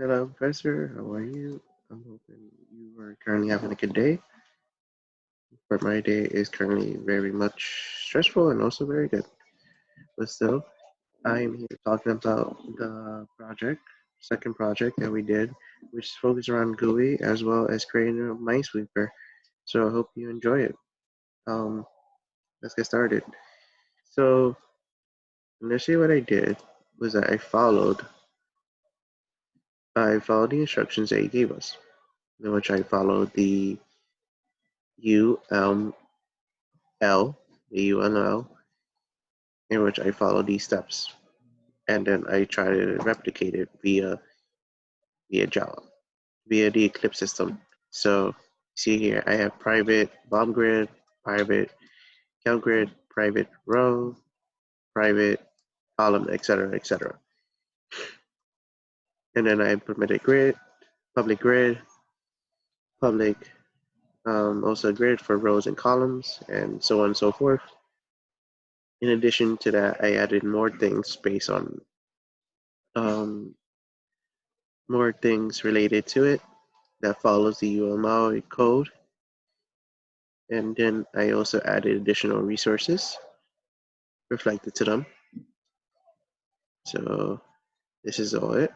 Hello, Professor. How are you? I'm hoping you are currently having a good day. But my day is currently very much stressful and also very good. But still, I am here talking about the second project that we did, which is focused around GUI as well as creating a Minesweeper. So I hope you enjoy it. Um, let's get started. So initially, what I did was that I followed the instructions that he gave us, in which I followed the UML, the UML, in which I follow these steps, and then I try to replicate it via Java, via the Eclipse system. So see here, I have private bomb grid, private count grid, private row, private column, etc., etc. And then I implemented public, also grid for rows and columns, and so on and so forth. In addition to that, I added um, more things related to it that follows the UML code. And then I also added additional resources reflected to them. So this is all it.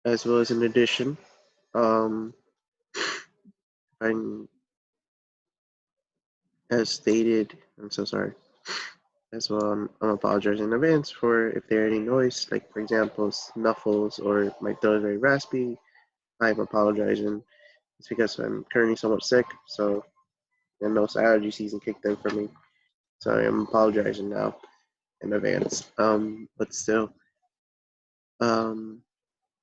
As well as in addition, I'm as stated, I'm so sorry. As well, I'm apologizing in advance for if there are any noise, like for example, snuffles or my throat is very raspy. I'm apologizing. It's because I'm currently somewhat sick, so and also allergy season kicked in for me. So I'm apologizing now in advance. But still, um,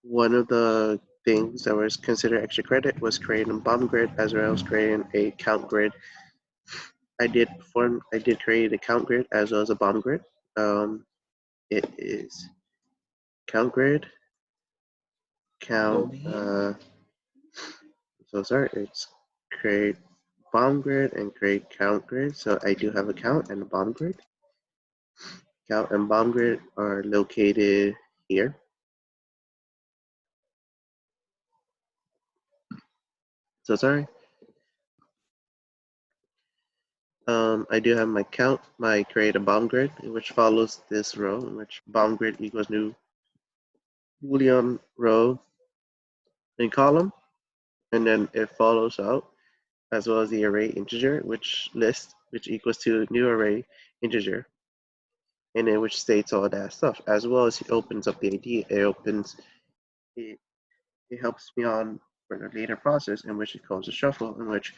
one of the things that was considered extra credit was creating a bomb grid as well as creating a count grid. I did create a count grid as well as a bomb grid. It is count grid, count, so sorry, it's create bomb grid and create count grid. So I do have a count and a bomb grid. Count and bomb grid are located here. So sorry. I do have my count, my create a bomb grid, which follows this row, in which bomb grid equals new Boolean row and column, and then it follows out as well as the array integer, which equals to new array integer, and then which states all that stuff, as well as it opens up the ID. It, it helps me on for the later process in which it calls a shuffle, in which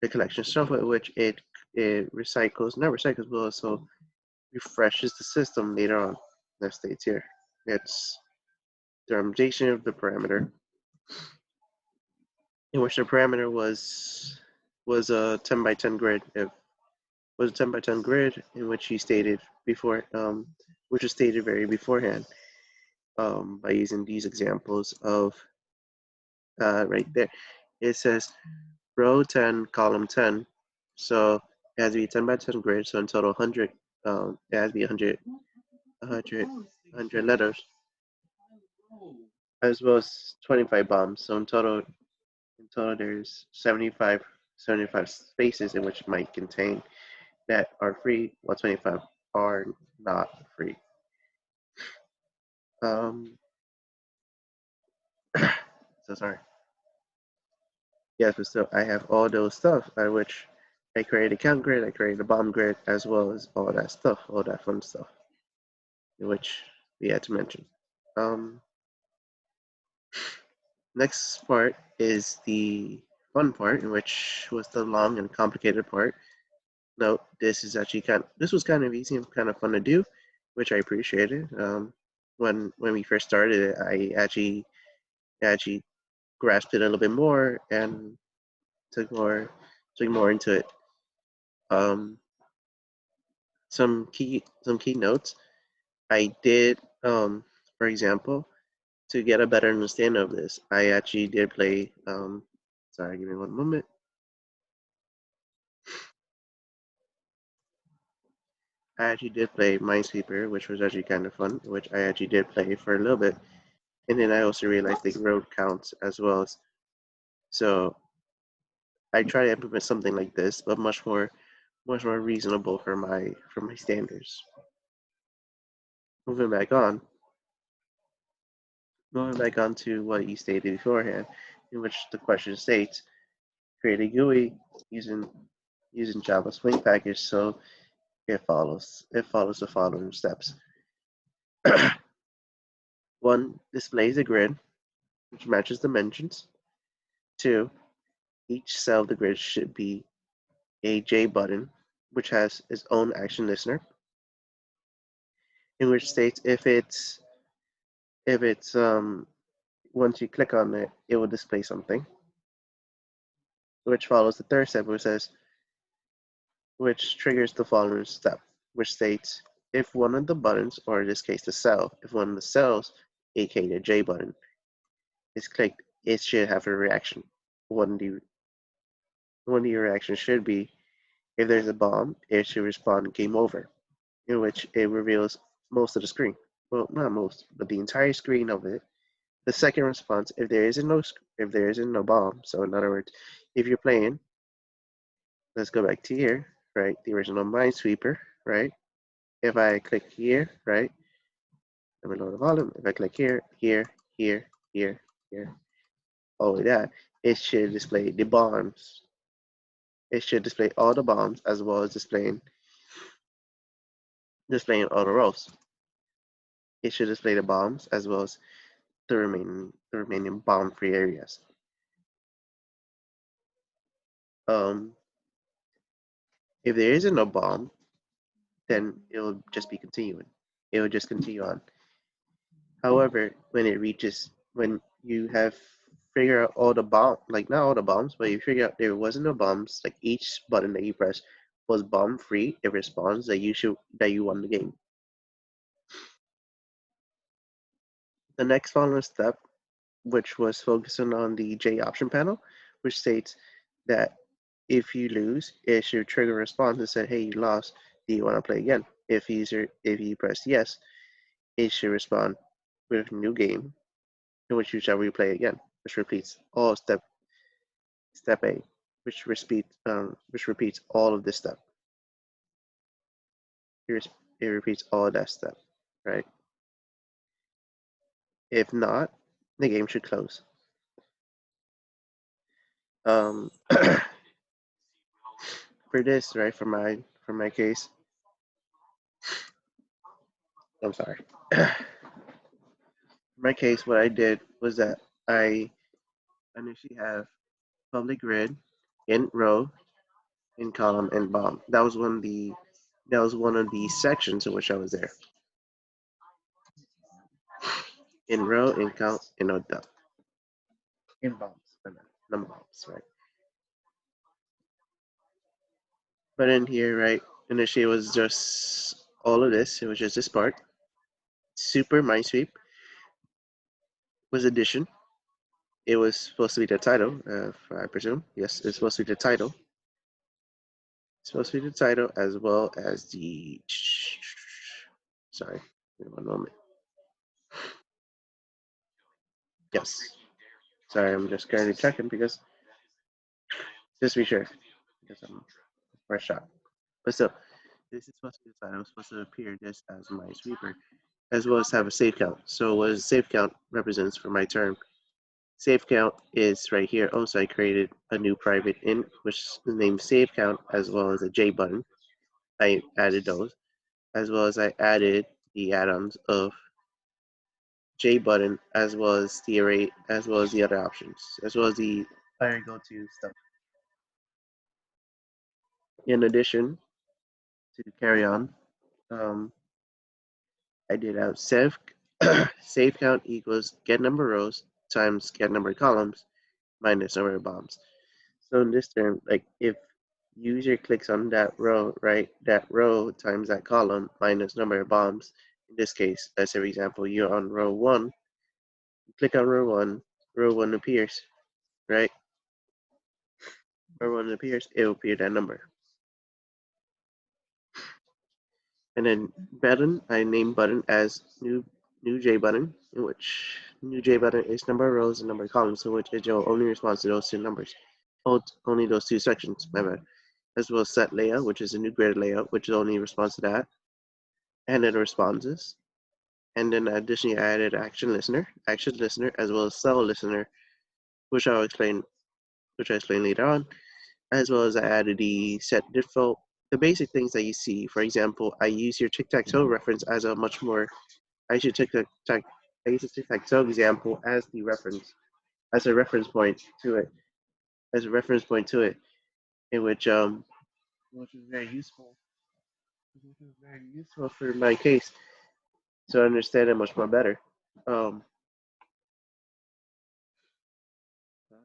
the collection shuffle, in which it recycles, not recycles, but also refreshes the system later on. That states here. It's the implementation of the parameter, in which the parameter was a 10 by 10 grid. It was a 10 by 10 grid in which he stated before, which was stated very beforehand, by using these examples of right there. It says row 10, column 10. So it has to be 10 by 10 grid. So in total 100, it has to be 100 letters, as well as 25 bombs. So in total there's 75 spaces in which it might contain that are free, while 25 are not free. So sorry. Yes, but still, I have all those stuff by which I create a count grid, I create a bomb grid, as well as all that stuff, all that fun stuff, which we had to mention. Next part is the fun part, which was the long and complicated part. No, this was kind of easy and kind of fun to do, which I appreciated. When we first started it, I actually grasped it a little bit more and took more into it. Um, some key notes I did. For example, to get a better understanding of this, I actually did play. Sorry, give me one moment. I actually did play Minesweeper, which was actually kind of fun, which I actually did play for a little bit. And then I also realized the road counts as well as so I try to implement something like this, but much more reasonable for my standards. Moving back on, moving back on to what you stated beforehand, in which the question states, create a GUI using Java Swing package so it follows the following steps. One, displays a grid which matches dimensions. Two, each cell of the grid should be a J button, which has its own action listener, in which states if it's once you click on it, it will display something, which follows the third step, which triggers the following step, which states if one of the buttons, or in this case the cell, if one of the cells, aka the J button, is clicked, it should have a reaction. One the one the reaction should be if there's a bomb, it should respond game over, in which it reveals most of the screen. Well, not most, but the entire screen of it. The second response, if there isn't no bomb. So in other words, if you're playing, let's go back to here, right? The original Minesweeper, right? If I click here, right? Let me lower the volume. If I click here, here, here, here, here, all the way down, it should display the bombs. It should display all the bombs as well as displaying all the rows. It should display the bombs as well as the remaining bomb-free areas. Um, if there isn't no bomb, then it will just be continuing. It will just continue on. However, when you have figured out all the bomb, like not all the bombs, but you figure out there wasn't no bombs, like each button that you press was bomb free, it responds that you won the game. The next following step, which was focusing on the J option panel, which states that if you lose, it should trigger a response and say, hey, you lost. Do you want to play again? If you press yes, it should respond with new game, in which you shall replay again, which repeats all step A, which repeats all of this step. It repeats all of that step, right? If not, the game should close. Um, for this, right, for my case, I'm sorry. In my case, what I did was that I initially have public grid, int row, in column, and bomb. That was one of the sections in which I was there. In row, in count, in no dump. In bombs, number bombs, right? But in here, right, initially it was just all of this. It was just this part. Super Minesweep was addition. It was supposed to be the title, I presume. Yes, it's supposed to be the title. It's supposed to be the title as well as the. Sorry, one moment. Yes. Sorry, I'm just currently checking because just to be sure, because I'm fresh shot. But still, this is supposed to be the title. It's supposed to appear just as Minesweeper, as well as have a save count. So what a save count represents for my term. Save count is right here. Also, I created a new private int, which is named save count, as well as a J button. I added those, as well as I added the add-ons of J button, as well as the array, as well as the other options, as well as the player go-to stuff. In addition, to carry on, um, I did out save count equals get number of rows times get number of columns minus number of bombs. So in this term, like if user clicks on that row, right, that row times that column minus number of bombs. In this case, let's say for example, you're on row one, you click on row one appears, right? Row one appears, it will appear that number. And then button, I name button as new J button, in which new J button is number of rows and number of columns, in which it will only respond to those two numbers. Only those two sections, my bad. As well as set layout, which is a new grid layout, which only responds to that. And then responses. And then additionally, I added action listener, as well as cell listener, which I'll explain, which I explain later on, as well as I added the set default, the basic things that you see. For example, I use your tic-tac-toe reference as a much more, I use your tic-tac-toe example as the reference, as a reference point to it, in which is very useful for my case to understand it much more better. Um, what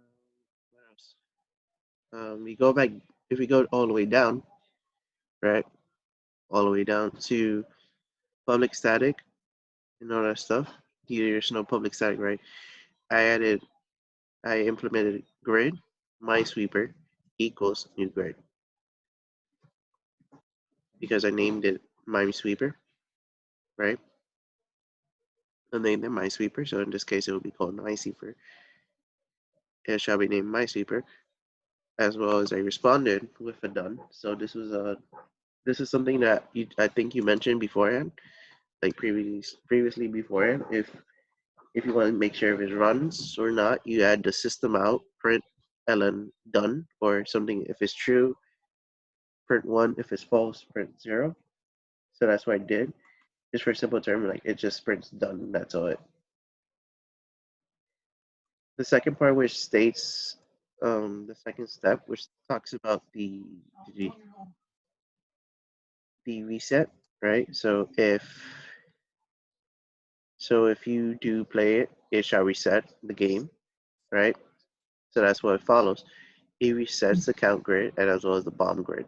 else? We go back, if we go all the way down, right, all the way down to public static and all that stuff. There's no public static, right? I I implemented grid, Minesweeper equals new grid because I named it Minesweeper, right? I named it Minesweeper, so in this case it will be called Minesweeper. It shall be named Minesweeper, as well as I responded with a done. So this is something that I think you mentioned beforehand, like previously beforehand. If you want to make sure if it runs or not, you add the system out, print ln done, or something if it's true, print 1, if it's false, print 0. So that's what I did. Just for a simple term, like it just prints done, that's all it. The second part, which states the second step, which talks about the, the reset, right? So if you do play it, it shall reset the game, right? So that's what it follows. It resets the count grid and as well as the bomb grid.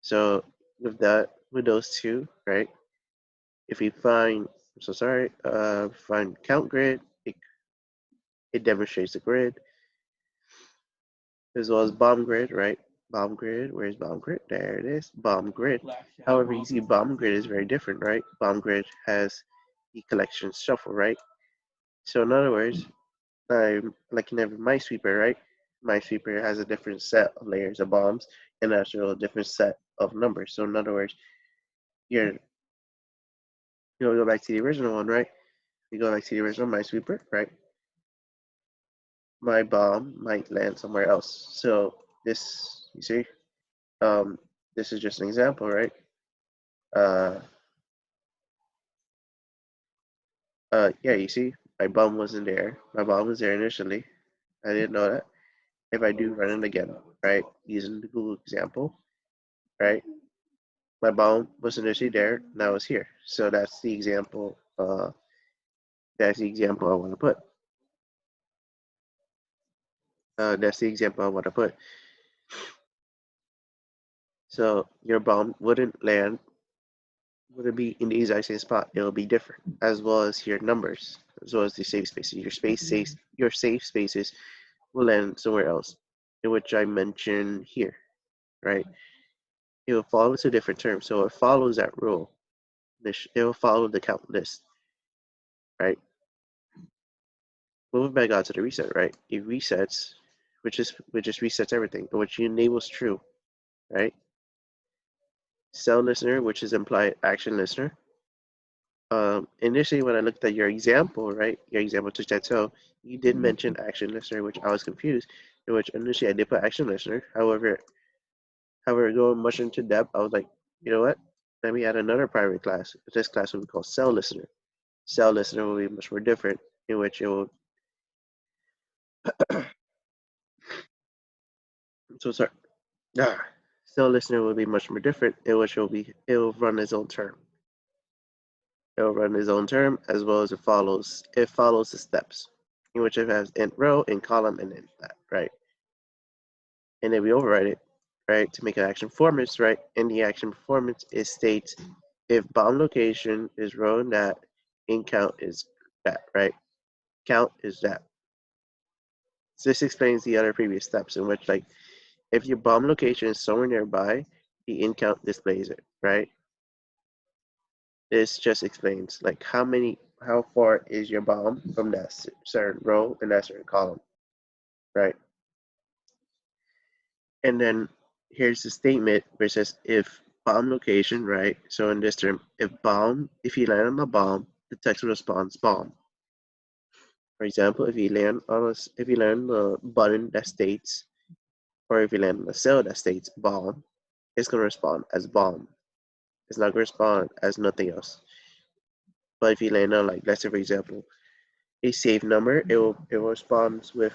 So with those two, right? If you find, I'm so sorry, find count grid, it demonstrates the grid, as well as bomb grid, right? Bomb grid, where's bomb grid? There it is, bomb grid. However, you see bomb grid is very different, right? Bomb grid has the collection shuffle, right? So in other words, like in every Minesweeper, right? Minesweeper has a different set of layers of bombs and also a different set of numbers. So in other words, you're you'll go back to the original one, right? You go back to the original Minesweeper, right? My bomb might land somewhere else. So this, you see, this is just an example, right? Uh, yeah, you see, my bomb wasn't there. My bomb was there initially. I didn't know that. If I do run it again, right, using the Google example, right, my bomb was initially there, now it's here. So that's the example. That's the example I want to put. That's the example I want to put. So your bomb wouldn't land, wouldn't be in the exact same spot. It'll be different, as well as your numbers, as well as the safe spaces. Your safe spaces will land somewhere else, in which I mentioned here, right? It will follow to different terms, so it follows that rule. It will follow the count list, right? Moving back out to the reset, right? It resets, which just resets everything, which enables true, right? Cell listener, which is implied action listener. Initially, when I looked at your example, right, your example to Chateau, you did mention action listener, which I was confused. In which initially I did put action listener. However, going much into depth, I was like, you know what? Let me add another private class. This class will be called cell listener. Cell listener will be much more different, in which it will. So sorry. Ah, cell listener will be much more different, in which it will run its own term. It will run its own term as well as it follows the steps, in which it has int row, int column, and int that, right? And then we override it, right, to make an action performance, right? In the action performance, it states if bomb location is row that, int count is that, right? Count is that. So this explains the other previous steps in which, like, if your bomb location is somewhere nearby, the int count displays it, right? This just explains like how far is your bomb from that certain row and that certain column, right? And then here's the statement where it says if bomb location, right? So in this term, if you land on the bomb, the text responds bomb. For example, if you land on a button that states, or if you land on a cell that states bomb, it's gonna respond as bomb. It's not gonna respond as nothing else. But if you land on, like, let's say for example, a safe number, it responds to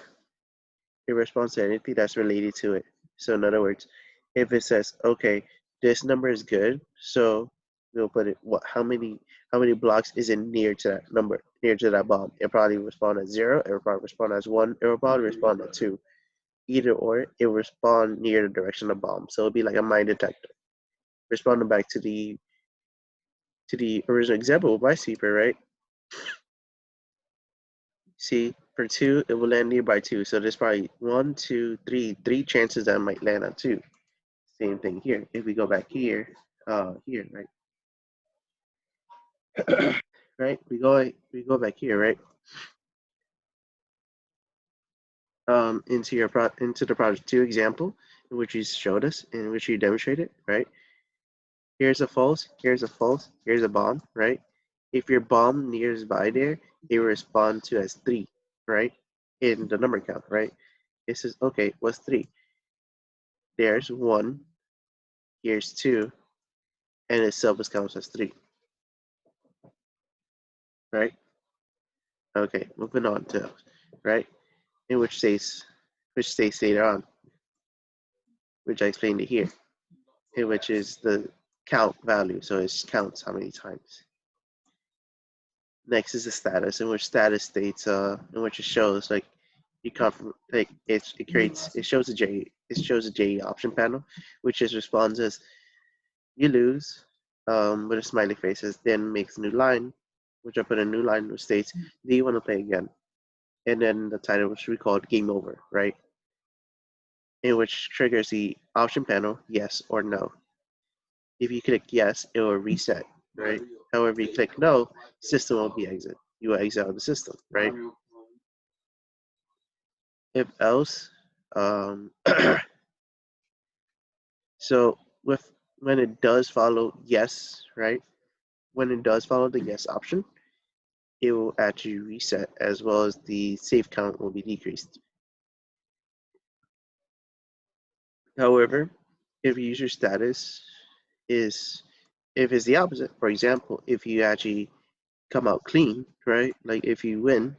anything that's related to it. So in other words, if it says, okay, this number is good, so we'll put it how many blocks is it near to that number, near to that bomb? It'll probably respond as 0, it'll probably respond as 1, it'll probably respond as 2. Either or, it will respond near the direction of the bomb. So it'll be like a mine detector. Responding back to the original example of Minesweeper, right? See, for 2, it will land nearby 2. So there's probably 1, 2, 3 chances that it might land on 2. Same thing here. If we go back here, right? Right? We go back here, right? Into the project 2 example, in which you showed us, in which you demonstrated, right? Here's a false, here's a false, here's a bomb, right? If your bomb nearby there, it will respond to as 3, right? In the number count, right? It says, okay, what's 3? There's 1, here's 2, and itself is counts as 3, right? Okay, moving on to, right? In which states later on, which I explained it here, which is the count value. So it counts how many times. Next is the status, in which status states, in which it shows like you come from like it shows a J option panel, which just responds as you lose, with a smiley faces, then makes a new line, which I put a new line which states, do you want to play again? And then the title which we called game over, right? In which triggers the option panel, yes or no. If you click yes, it will reset, right? However, you click no, system will be exit. You will exit out of the system, right? If else, so with when it does follow yes, right? When it does follow the yes option, it will actually reset as well as the save count will be decreased. However, if user status is if it's the opposite, for example, if you actually come out clean, right? Like if you win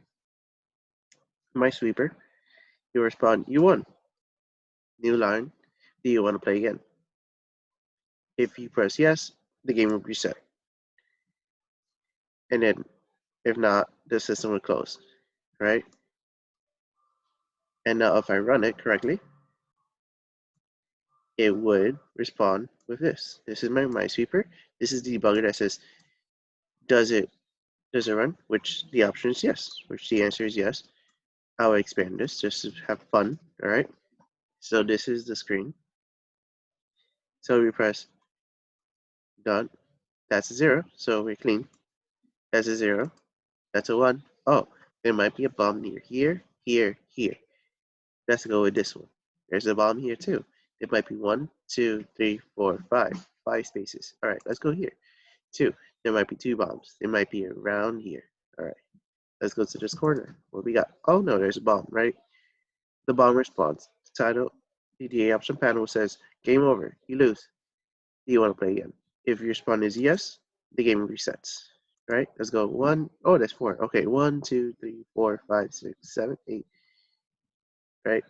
Minesweeper, you respond, you won. New line, do you want to play again? If you press yes, the game will reset. And then if not, the system will close, right? And now if I run it correctly, it would respond with this. This is my Minesweeper. This is the debugger that says, does it run? Which the option is yes, which the answer is yes. I'll expand this just to have fun, all right? So this is the screen. So we press done. That's a 0, so we're clean. That's a 0. That's a 1. Oh, there might be a bomb near here, here, here. Let's go with this one. There's a bomb here too. It might be 1, 2, 3, 4, 5. 5 spaces. All right, let's go here. 2. There might be 2 bombs. They might be around here. All right, let's go to this corner. What we got? Oh no, there's a bomb, right? The bomb response. The title, the option panel says, game over, you lose. Do you want to play again? If your response is yes, the game resets. Right? Let's go. 1. Oh, that's 4. Okay, 1, 2, 3, 4, 5, 6, 7, 8. Right?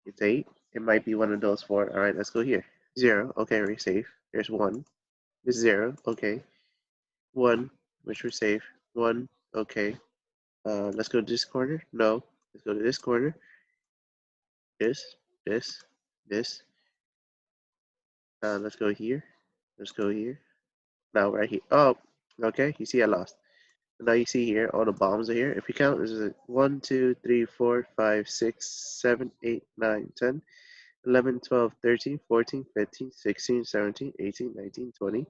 It's 8. It might be one of those 4. All right, let's go here. 0. Okay, we're safe. There's 1. There's 0. Okay. 1, which we're safe. 1. Okay. Let's go to this corner. No. Let's go to this corner. This, this, this. Let's go here. Let's go here. Now right here. Oh, okay. You see, I lost. Now you see here, all the bombs are here. If you count, this is 1, 2, 3, 4, 5, 6, 7, 8, 9, 10, 11, 12, 13, 14, 15, 16, 17, 18, 19, 20,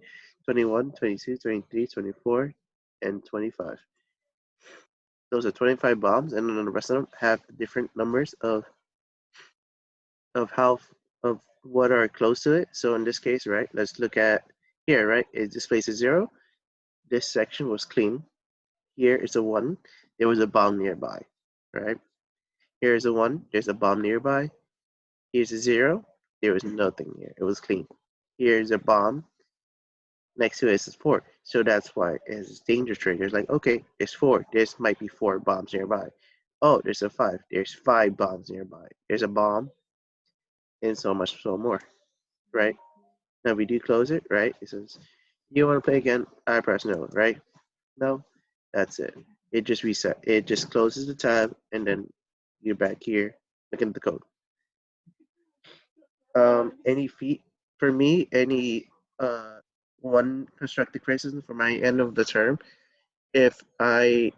21, 22, 23, 24, and 25. Those are 25 bombs, and then the rest of them have different numbers of how of what are close to it. So in this case, right, let's look at here, right? It displays a 0. This section was clean. Here is a 1. There was a bomb nearby, right? Here is a 1. There's a bomb nearby. Here's a 0. There was nothing here. It was clean. Here's a bomb. Next to it is 4. So that's why it's danger triggers. Like, okay, there's 4. There's might be 4 bombs nearby. Oh, there's a 5. There's 5 bombs nearby. There's a bomb, and so much so more, right? Now we do close it, right? It says, you want to play again? I press no, right? No, that's it. It just reset. It just closes the tab, and then you're back here looking at the code. Any feat for me? Any one constructive criticism for my end of the term? If I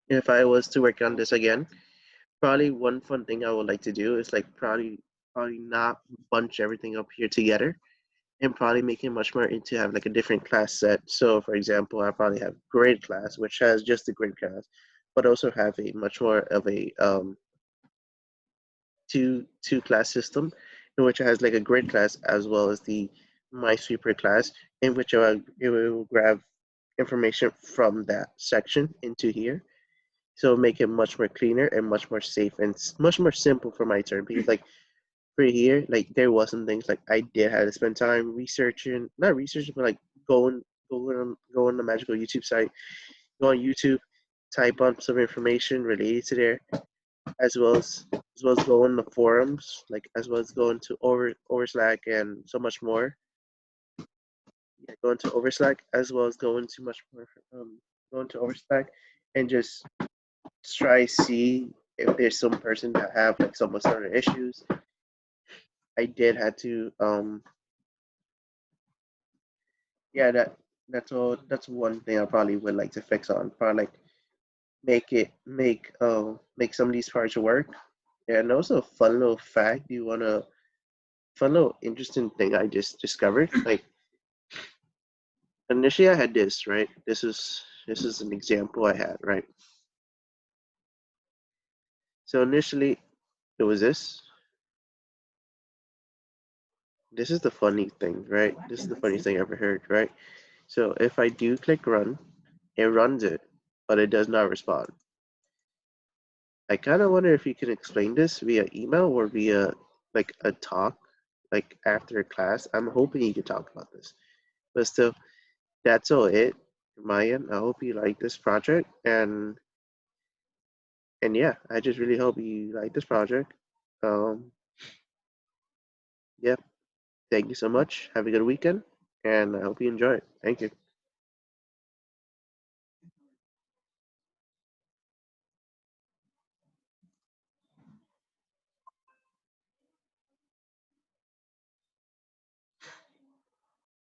if I was to work on this again, probably one fun thing I would like to do is like probably not bunch everything up here together and probably make it much more into have like a different class set. So for example, I probably have grade class, which has just the grade class, but also have a much more of a two class system in which it has like a grid class as well as the Minesweeper class, in which it will grab information from that section into here. So make it much more cleaner and much more safe and much more simple for my turn, because like for here, like there wasn't things like I did have to spend time researching, not researching, but like go on the magical YouTube site, go on YouTube, type on some information related to there, as well as go in the forums, like as well as go into Overslack and so much more. Yeah, go into Overslack as well as go into much more. Go into Overslack and just try see if there's some person that have like some sort of issues. I did had to yeah, that's all. That's one thing I probably would like to fix on. Probably like make some of these parts work. Yeah, and also a fun little fact. You wanna fun little interesting thing I just discovered. Like initially I had this, right? This is an example I had, right? So initially it was this. This is the funny thing, right? This is the funniest thing I ever heard, right? So if I do click run, it runs it, but it does not respond. I kind of wonder if you can explain this via email or via like a talk, like after class. I'm hoping you can talk about this. But still, that's all it from my end. I hope you like this project, and yeah, I just really hope you like this project. Um, yeah, thank you so much. Have a good weekend, and I hope you enjoy it. Thank you.